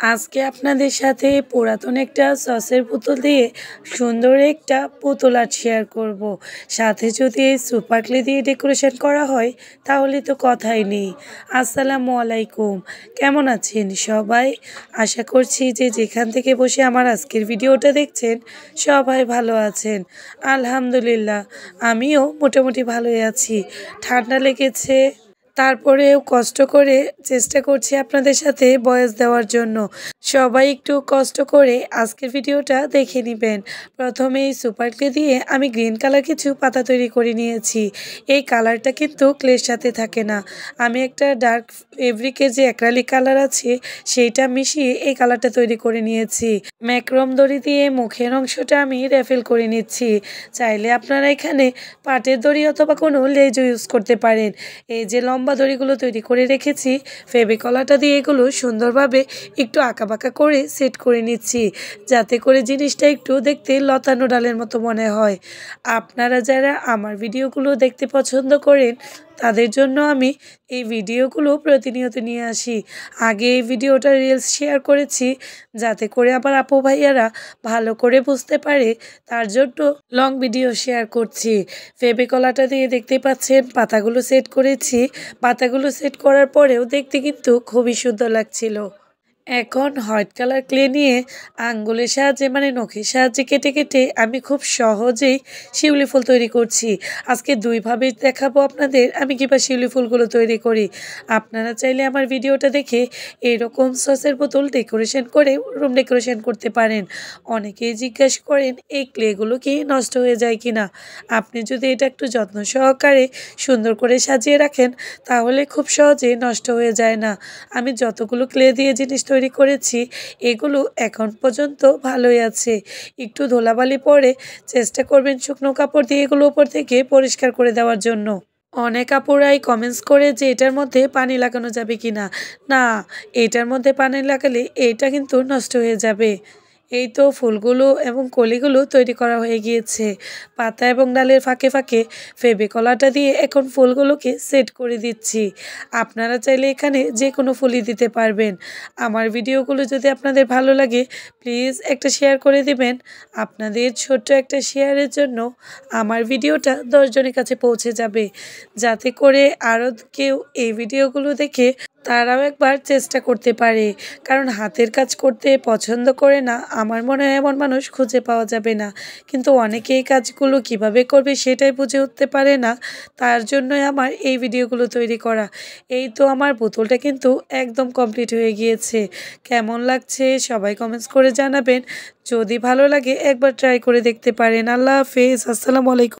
আজকে আপনাদের সাথে পুরাতন একটা সসের বোতল দিয়ে সুন্দর একটা পুতুল আর্ট শেয়ার করব। সাথে যদি এই সুপার ক্লে দিয়ে ডেকোরেশন করা হয় তাহলে তো কথাই নেই। আসসালামু আলাইকুম, কেমন আছেন সবাই? আশা করছি যে যেখান থেকে বসে আমার আজকের ভিডিওটা দেখছেন সবাই ভালো আছেন। আলহামদুলিল্লাহ, আমিও মোটামুটি ভালোই আছি। ঠান্ডা লেগেছে, তারপরেও কষ্ট করে চেষ্টা করছি আপনাদের সাথে ভয়েস দেওয়ার জন্য। সবাই একটু কষ্ট করে আজকের ভিডিওটা দেখে নেবেন। প্রথমে এই সুপার ক্লে দিয়ে আমি গ্রিন কালার কিছু পাতা তৈরি করে নিয়েছি। এই কালারটা কিন্তু ক্লের সাথে থাকে না। আমি একটা ডার্ক ফেব্রিকের যে অ্যাক্রালিক কালার আছে সেইটা মিশিয়ে এই কালারটা তৈরি করে নিয়েছি। ম্যাক্রোম দড়ি দিয়ে মুখের অংশটা আমি রেফেল করে নিচ্ছি। চাইলে আপনারা এখানে পাটের দড়ি অথবা কোনো লেজও ইউজ করতে পারেন। এই যে লম্বা দড়িগুলো তৈরি করে রেখেছি, ফেবিকলাটা দিয়ে এগুলো সুন্দরভাবে একটু আঁকাবাঁকা করে সেট করে নিচ্ছি, যাতে করে জিনিসটা একটু দেখতে লতানো ডালের মতো মনে হয়। আপনারা যারা আমার ভিডিওগুলো দেখতে পছন্দ করেন তাদের জন্য আমি এই ভিডিওগুলো প্রতিনিয়ত নিয়ে আসি। আগে এই ভিডিওটা রিলস শেয়ার করেছি, যাতে করে আমার আপু ভাইয়ারা ভালো করে বুঝতে পারে, তার জন্য লং ভিডিও শেয়ার করছি। ফেবিকলাটা দিয়ে দেখতে পাচ্ছেন পাতাগুলো সেট করেছি। পাতাগুলো সেট করার পরেও দেখতে কিন্তু খুবই সুন্দর লাগছিল। এখন হোয়াইট কালার ক্লে নিয়ে আঙ্গুলের সাহায্যে মানে নখের সাহায্যে কেটে কেটে আমি খুব সহজেই শিউলি ফুল তৈরি করছি। আজকে দুইভাবে দেখাবো আপনাদের আমি কীভাবে শিউলি ফুলগুলো তৈরি করি। আপনারা চাইলে আমার ভিডিওটা দেখে এরকম সসের বোতল ডেকোরেশন করে রুম ডেকোরেশন করতে পারেন। অনেকেই জিজ্ঞাসা করেন এই ক্লেগুলো কি নষ্ট হয়ে যায় কি না। আপনি যদি এটা একটু যত্ন সহকারে সুন্দর করে সাজিয়ে রাখেন তাহলে খুব সহজে নষ্ট হয়ে যায় না। আমি যতগুলো ক্লে দিয়ে জিনিস তৈরি করেছি এগুলো এখন পর্যন্ত ভালোই আছে। একটু ধুলাবালি পরে চেষ্টা করবেন শুকনো কাপড় দিয়ে এগুলো উপর থেকে পরিষ্কার করে দেওয়ার জন্য। অনেক আপুরাই কমেন্টস করে যে এটার মধ্যে পানি লাগানো যাবে কি না। না, এটার মধ্যে পানি লাগালে এটা কিন্তু নষ্ট হয়ে যাবে। এই তো ফুলগুলো এবং কলিগুলো তৈরি করা হয়ে গিয়েছে। পাতা এবং ডালের ফাঁকে ফাঁকে ফেবিকলাটা দিয়ে এখন ফুলগুলোকে সেট করে দিচ্ছি। আপনারা চাইলে এখানে যে কোনো ফুলই দিতে পারবেন। আমার ভিডিওগুলো যদি আপনাদের ভালো লাগে প্লিজ একটা শেয়ার করে দিবেন। আপনাদের ছোট্ট একটা শেয়ারের জন্য আমার ভিডিওটা 10 জনের কাছে পৌঁছে যাবে, যাতে করে আরও কেউ এই ভিডিওগুলো দেখে তারাও একবার চেষ্টা করতে পারে। কারণ হাতের কাজ করতে পছন্দ করে না আমার মনে হয় এমন মানুষ খুঁজে পাওয়া যাবে না। কিন্তু অনেকে এই কাজগুলো কিভাবে করবে সেটাই বুঝে উঠতে পারে না। তার জন্যই আমার এই ভিডিওগুলো তৈরি করা। এই তো আমার বোতলটা কিন্তু একদম কমপ্লিট হয়ে গিয়েছে। কেমন লাগছে সবাই কমেন্টস করে জানাবেন। যদি ভালো লাগে একবার ট্রাই করে দেখতে পারেন। আল্লাহ হাফেজ, আসসালামু আলাইকুম।